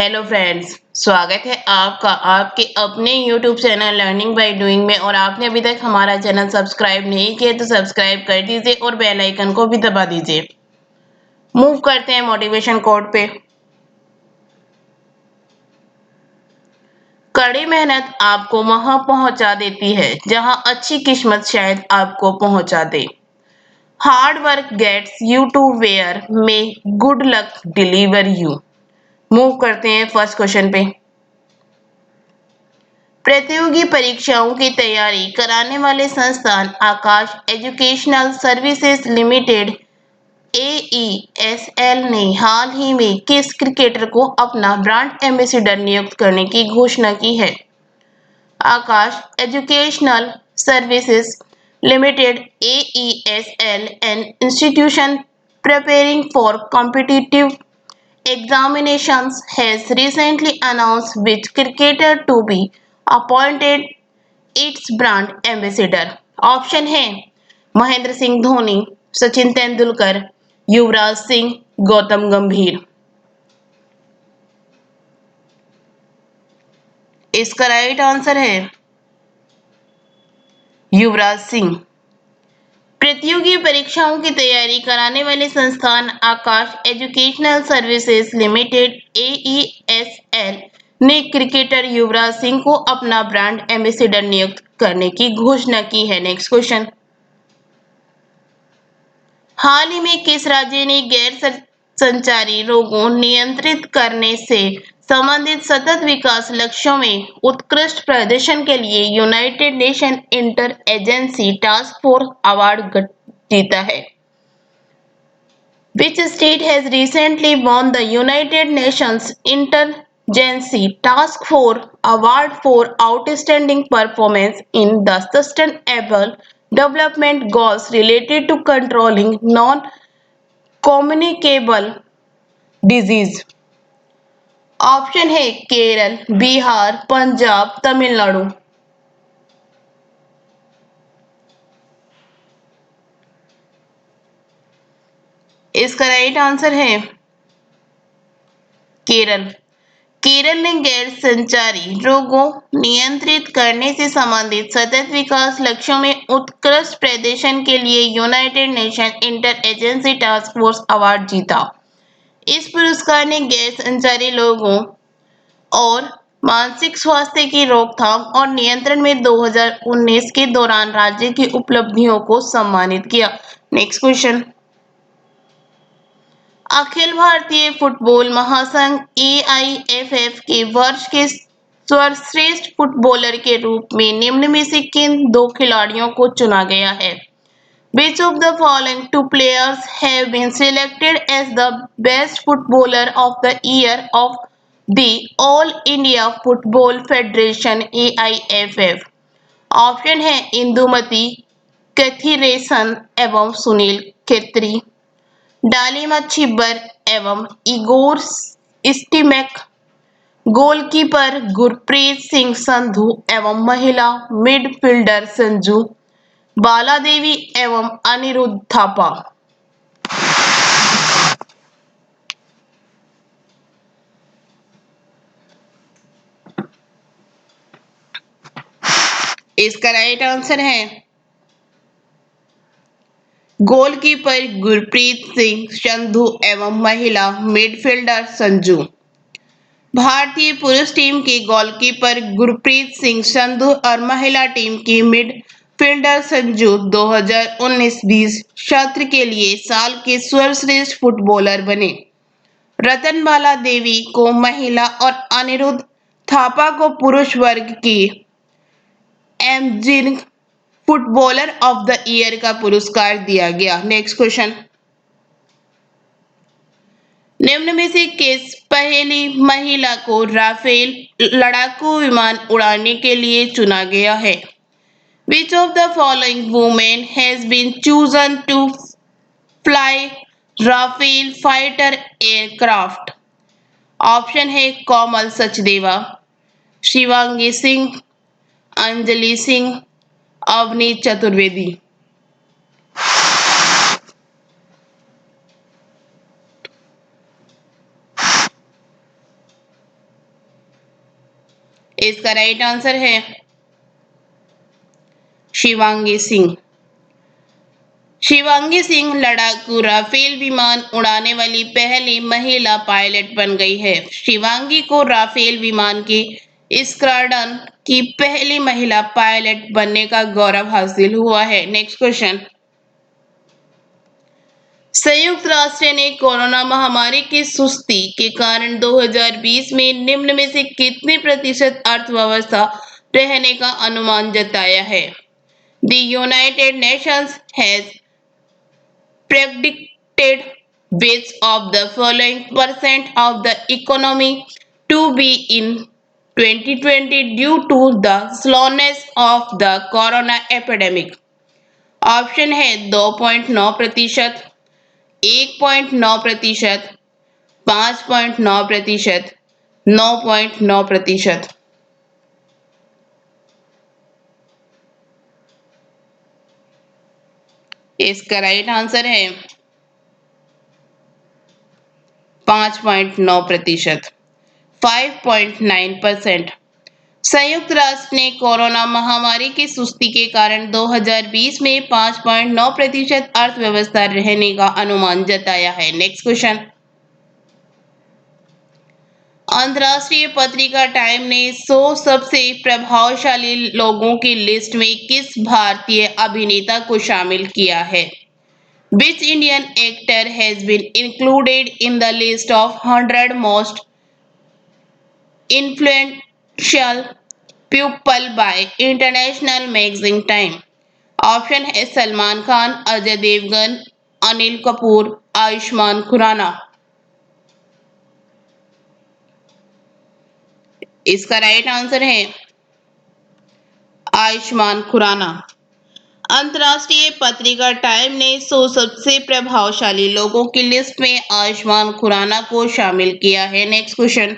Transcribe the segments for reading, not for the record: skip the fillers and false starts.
Hello friends, स्वागत है आपका आपके अपने YouTube channel learning by doing में। और आपने अभी तक हमारा चैनल सब्सक्राइब नहीं किया तो सब्सक्राइब कर दीजिए और बेल आइकन को भी दबा दीजिए। मूव करते हैं मोटिवेशन कोट पे। कड़ी मेहनत आपको वहां पहुंचा देती है जहां अच्छी किस्मत शायद आपको पहुंचा दे। Hard work gets you to where may good luck deliver you. Move करते हैं फर्स्ट क्वेश्चन पे। प्रतियोगी परीक्षाओं की तैयारी कराने वाले संस्थान आकाश एजुकेशनल सर्विसेज लिमिटेड AESL ने हाल ही में किस क्रिकेटर को अपना ब्रांड एम्बेसडर नियुक्त करने की घोषणा की है? Aakash educational services limited AESL, an institution preparing for competitive examinations, has recently announced which cricketer to be appointed its brand ambassador. Option है महेंद्र सिंह धोनी, सचिन तेंदुलकर, युवराज सिंह, गौतम गंभीर। इसका राइट आंसर है युवराज सिंह। प्रतियोगी परीक्षाओं की तैयारी कराने वाले संस्थान आकाश एजुकेशनल सर्विसेज लिमिटेड AESL ने क्रिकेटर युवराज सिंह को अपना ब्रांड एम्बेसडर नियुक्त करने की घोषणा की है। Next question. हाल ही में किस राज्य ने गैर संचारी रोगों नियंत्रित करने से संबंधित सतत विकास लक्ष्यों में उत्कृष्ट प्रदर्शन के लिए United nation inter agency task force award जीता है? Which state has recently won the United Nations Interagency Task Force Award for outstanding performance in the Sustainable Development Goals related to controlling non-communicable disease? Option है केरल, बिहार, पंजाब, तमिलनाडु। इसका right answer है केरल। केरल ने गैर संचारी रोगों नियंत्रित करने से संबंधित सतत विकास लक्ष्यों में उत्कृष्ट प्रदर्शन के लिए United nation inter agency task force award जीता। इस पुरस्कार ने गैर संचारी रोगों और मानसिक स्वास्थ्य की रोकथाम और नियंत्रण में 2019 के दौरान राज्य की उपलब्धियों को सम्मानित किया। Next question. Akhil Bharatiya football महासंघ AIFF के वर्ष के सर्वश्रेष्ठ फुटबॉलर के रूप में निम्न में से किन दो खिलाड़ियों को चुना गया है? Which of the following two players have been selected as the best footballer of the year of the All India Football Federation AIFF? Option है इंदुमती कैथीरेसन एवं सुनील खत्री, डालिमा छिब्बर एवं Igor Stimac, goalkeeper Gurpreet Singh Sandhu एवं महिला मिडफील्डर संजू बाला देवी एवं अनिरुद्ध थापा। इसका राइट आंसर है गोलकीपर गुरप्रीत सिंह संधू एवं महिला मिडफील्डर संजू। भारतीय पुरुष टीम के गोलकीपर गुरप्रीत सिंह संधू और महिला टीम की मिडफील्डर संजू 2019-20 सत्र के लिए साल के सर्वश्रेष्ठ फुटबॉलर बने। रतनबाला देवी को महिला और अनिरुद्ध थापा को पुरुष वर्ग की एमजिन फुटबॉलर ऑफ द ईयर का पुरस्कार दिया गया। Next question. निम्न में से किस पहली महिला को राफेल लड़ाकू विमान उड़ाने के लिए चुना गया है? Which of the following women has been chosen to fly Rafale fighter aircraft? Option है कोमल सचदेवा, शिवांगी सिंह, अंजलि सिंह, अवनी चतुर्वेदी। इसका राइट आंसर है शिवांगी सिंह। शिवांगी सिंह लड़ाकू राफेल विमान उड़ाने वाली पहली महिला पायलट बन गई है। शिवांगी को राफेल विमान के स्क्वाड्रन की पहली महिला पायलट बनने का गौरव हासिल हुआ है। Next question. संयुक्त राष्ट्र ने कोरोना महामारी की सुस्ती के कारण 2020 में निम्न में से कितने प्रतिशत अर्थव्यवस्था रहने का अनुमान जताया है? The United Nations has predicted which of the following percent of the economy to be in 2020 due to the slowness of the corona epidemic? Option है 2.9%, 1.9%, 5.9%, 9.9%। इसका राइट आंसर है 5.9%, 5.9%। संयुक्त राष्ट्र ने कोरोना महामारी की सुस्ती के कारण 2020 में 5.9% अर्थव्यवस्था रहने का अनुमान जताया है। Next question. अंतर्राष्ट्रीय पत्रिका टाइम ने 100 सबसे प्रभावशाली लोगों की लिस्ट में किस भारतीय अभिनेता को शामिल किया है? Which Indian actor has been included in the list of 100 most influential people by international magazine Time? Option है सलमान खान, अजय देवगन, अनिल कपूर, आयुष्मान खुराना। इसका राइट आंसर है आयुष्मान खुराना। अंतर्राष्ट्रीय पत्रिका टाइम ने 100 सबसे प्रभावशाली लोगों की लिस्ट में आयुष्मान खुराना को शामिल किया है। Next question.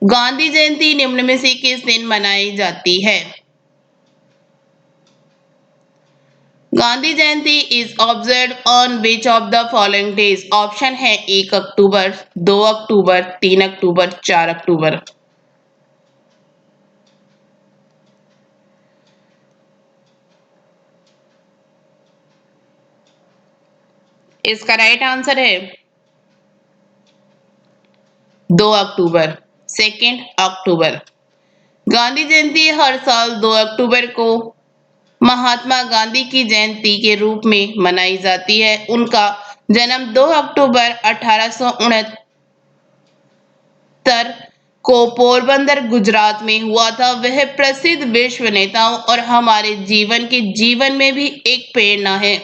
गांधी जयंती निम्न में से किस दिन मनाई जाती है? Gandhi Jayanti is observe on which of the following days? Option है 1 अक्टूबर, 2 अक्टूबर, 3 अक्टूबर, 4 अक्टूबर। इसका राइट आंसर है 2 अक्टूबर, 2 अक्टूबर। गांधी जयंती हर साल 2 अक्टूबर को महात्मा गांधी की जयंती के रूप में मनाई जाती है। उनका जन्म 2 अक्टूबर 1869 को पोरबंदर गुजरात में हुआ था। वह प्रसिद्ध विश्व नेताओं और हमारे जीवन में भी एक प्रेरणा है।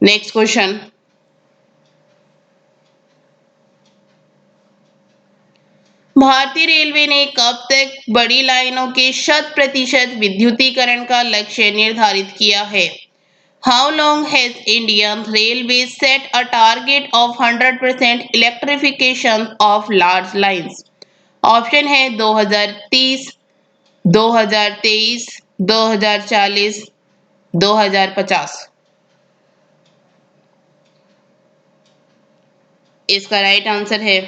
Next question. भारतीय रेलवे ने कब तक बड़ी लाइनों के 100% विद्युतीकरण का लक्ष्य निर्धारित किया है? How long has Indian Railways set a target of 100% electrification of large lines? Option है 2030, 2023, 2040, 2050। इसका राइट आंसर है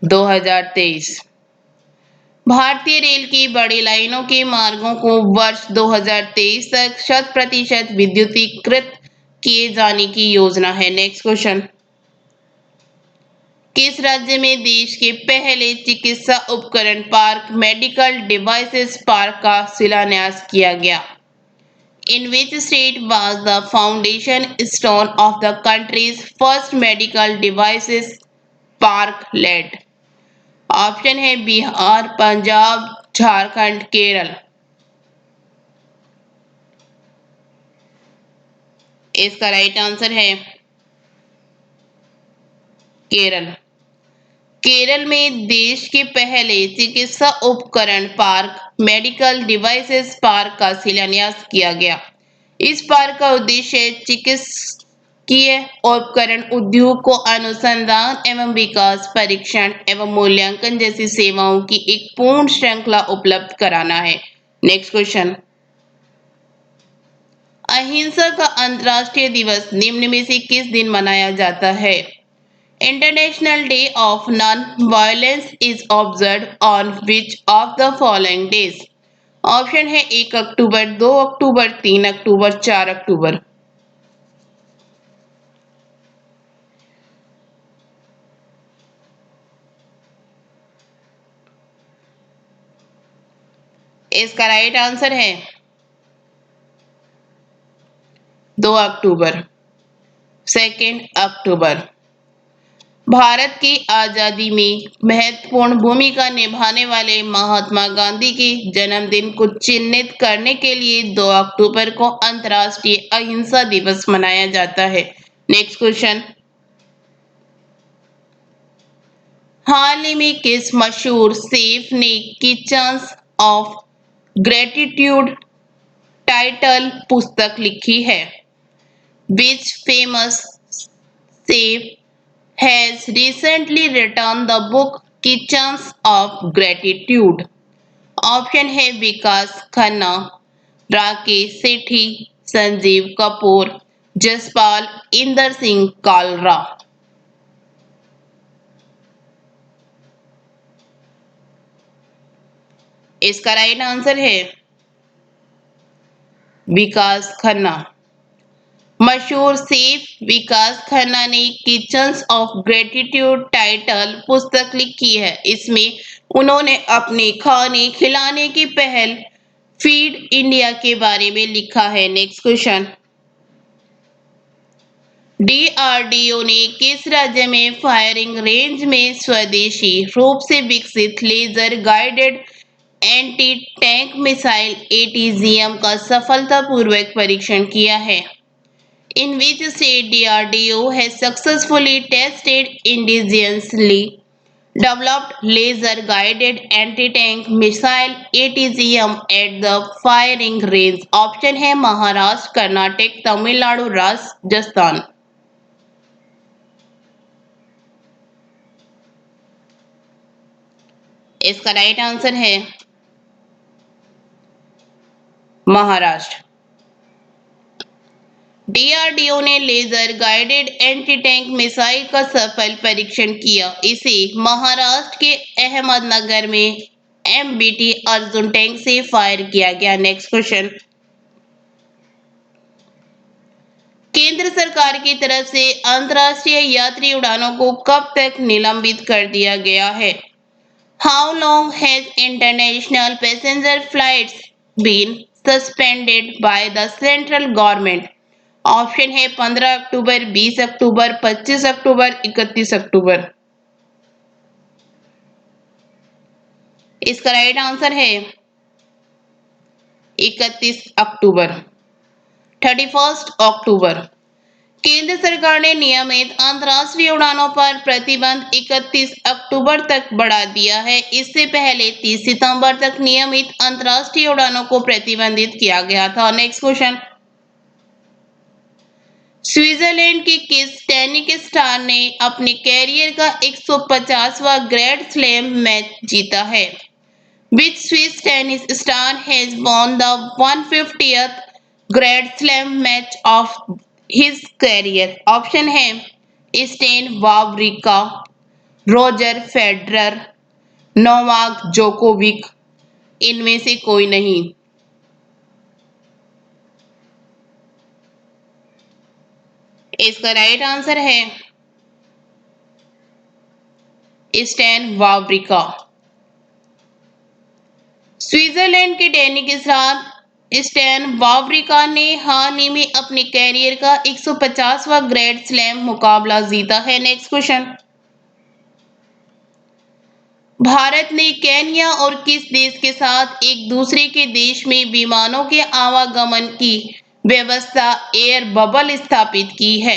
2023। भारतीय रेल की बड़ी लाइनों के मार्गों को वर्ष 2023 तक 100% विद्युतीकृत किए जाने की योजना है। Next question. किस राज्य में देश के पहले चिकित्सा उपकरण पार्क मेडिकल डिवाइसेस पार्क का शिलान्यास किया गया? In which state was the foundation stone of the country's first medical devices park laid? Option है बिहार, पंजाब, झारखंड, केरल। इसका राइट आंसर है केरल। केरल में देश के पहले चिकित्सा उपकरण पार्क मेडिकल डिवाइसेस पार्क का शिलान्यास किया गया। इस पार्क का उद्देश्य चिकित्सकीय उपकरण उद्योग को अनुसंधान एवं विकास, परीक्षण एवं मूल्यांकन जैसी सेवाओं की एक पूर्ण श्रृंखला उपलब्ध कराना है। Next question. अहिंसा का अंतर्राष्ट्रीय दिवस निम्न में से किस दिन मनाया जाता है? International Day of Non-Violence is observed on which of the following days? Option है 1 अक्टूबर, 2 अक्टूबर, 3 अक्टूबर, 4 अक्टूबर। इसका राइट आंसर है 2 अक्टूबर, 2 अक्टूबर। भारत की आजादी में महत्वपूर्ण भूमिका निभाने वाले महात्मा गांधी के जन्मदिन को चिन्हित करने के लिए 2 अक्टूबर को अंतर्राष्ट्रीय अहिंसा दिवस मनाया जाता है। नेक्स्ट क्वेश्चन, हाल ही में किस मशहूर शेफ ने किचन्स ऑफ ग्रेटिट्यूड टाइटल पुस्तक लिखी है? Which famous chef has recently written the book Kitchens of Gratitude? Option है विकास खन्ना, राकेश सेठी, संजीव कपूर, जसपाल इंदर सिंह कालरा। इसका राइट आंसर है विकास खन्ना। मशहूर शेफ विकास खन्ना ने किचन्स ऑफ ग्रेटिट्यूड टाइटल पुस्तक लिखी है। इसमें उन्होंने अपने खाने खिलाने की पहल फीड इंडिया के बारे में लिखा है। नेक्स्ट क्वेश्चन, डीआरडीओ ने किस राज्य में फायरिंग रेंज में स्वदेशी रूप से विकसित laser guided anti tank missile ATGM का सफलतापूर्वक परीक्षण किया है? In which state DRDO has successfully tested indigenously developed laser-guided anti-tank missile ATGM at the firing range? Option है महाराष्ट्र, कर्नाटक, तमिलनाडु, राजस्थान। इसका राइट आंसर है महाराष्ट्र। डीआरडीओ ने laser guided anti tank missile का सफल परीक्षण किया। इसे महाराष्ट्र के अहमदनगर में एमबीटी अर्जुन टैंक से फायर किया गया। नेक्स्ट क्वेश्चन, केंद्र सरकार की तरफ से अंतर्राष्ट्रीय यात्री उड़ानों को कब तक निलंबित कर दिया गया है? How long has international passenger flights been suspended by the central government? Option है 15 अक्टूबर, 20 अक्टूबर, 25 अक्टूबर, 31 अक्टूबर। इसका राइट आंसर है 31 अक्टूबर, 31 अक्टूबर। केंद्र सरकार ने नियमित अंतर्राष्ट्रीय उड़ानों पर प्रतिबंध 31 अक्टूबर तक बढ़ा दिया है। इससे पहले 30 सितंबर तक नियमित अंतर्राष्ट्रीय उड़ानों को प्रतिबंधित किया गया था। नेक्स्ट क्वेश्चन, स्विट्जरलैंड की किस टेनिस स्टार ने अपने कैरियर का 150वां ग्रैंड स्लैम मैच जीता है? Which Swiss tennis star has won the 150th Grand Slam match of his career? Option है Stan Wawrinka, Roger Federer, Novak Djokovic. इनमें से कोई नहीं। इसका राइट आंसर है स्टेन वावरिका। स्विट्जरलैंड के टेनिस स्टार स्टेन वावरिका ने हाल ही में अपने कैरियर का 150वां ग्रैंड स्लैम मुकाबला जीता है। नेक्स्ट क्वेश्चन, भारत ने केन्या और किस देश के साथ एक दूसरे के देश में विमानों के आवागमन की व्यवस्था एयर बबल स्थापित की है?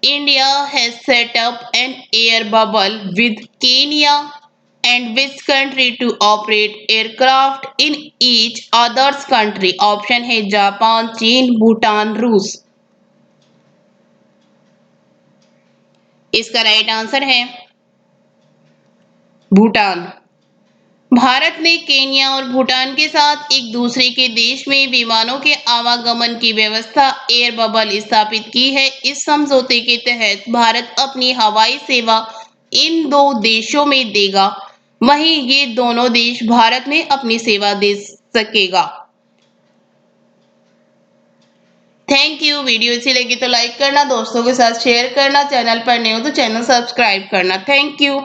India has set up an air bubble with Kenya and which country to operate aircraft in each other's country? Option है जापान, चीन, भूटान, रूस। इसका राइट आंसर है भूटान। भारत ने केन्या और भूटान के साथ एक दूसरे के देश में विमानों के आवागमन की व्यवस्था एयर बबल स्थापित की है। इस समझौते के तहत भारत अपनी हवाई सेवा इन दो देशों में देगा, वहीं ये दोनों देश भारत में अपनी सेवा दे सकेगा। Thank you. वीडियो अच्छी लगी तो लाइक करना, दोस्तों के साथ शेयर करना, चैनल पर नए हो तो चैनल सब्सक्राइब करना। Thank you.